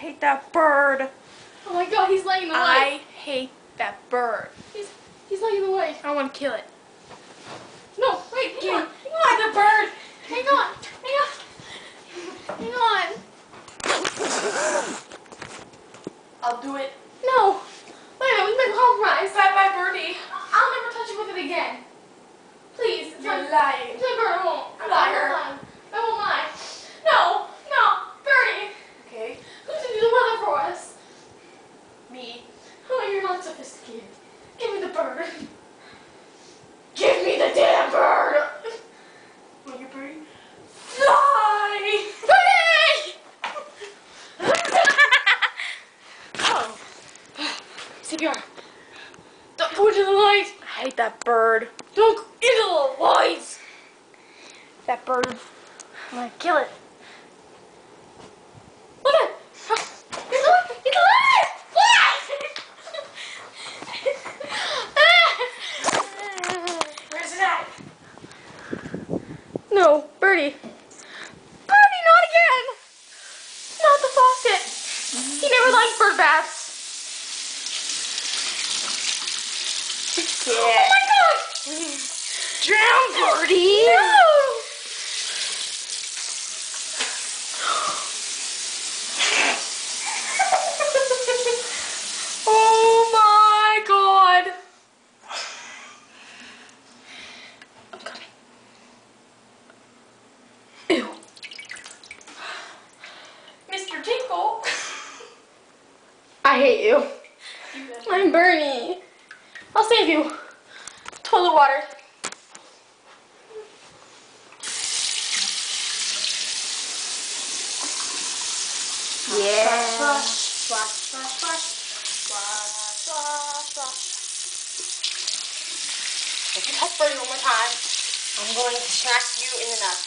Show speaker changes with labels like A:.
A: hate that bird.
B: Oh my god, he's laying in the way.
A: I hate that bird.
B: He's laying in the way.
A: I want to kill it.
B: No, wait, hang on. Hang on.
A: The bird.
B: Hang on. Hang on.
A: I'll do it.
B: No. Wait a minute, we make a compromise.
A: Bye bye, birdie.
B: I'll never touch you with it again. Please. It's
A: You're
B: my
A: lying.
B: It's my bird. I won't.
A: Liar.
B: I won't lie. No. Birdie.
A: Okay.
B: Who's going to do the weather for us?
A: Me.
B: Oh, you're not sophisticated. Give me the bird. Give me the damn bird.
A: Want your birdie? Fly!
B: Oh. CPR. Don't go into the light.
A: I hate that bird.
B: Don't go into the lights.
A: That bird. I'm gonna kill it.
B: Look at it. He's alive.
A: Where's it at?
B: No, Birdie. Birdie, not again. Not the faucet. He never liked bird baths.
A: Yeah.
B: Oh my god.
A: Drown, birdie.
B: No.
A: Oh my god.
B: I'm coming.
A: Ew. Mr. Tinkle.
B: I hate you. I'm Bernie. I'll save you. Toilet water.
A: Yeah.
B: Splash, splash, splash, splash, splash, splash. If you touch Birdie one more time, I'm going to smack you in the nuts.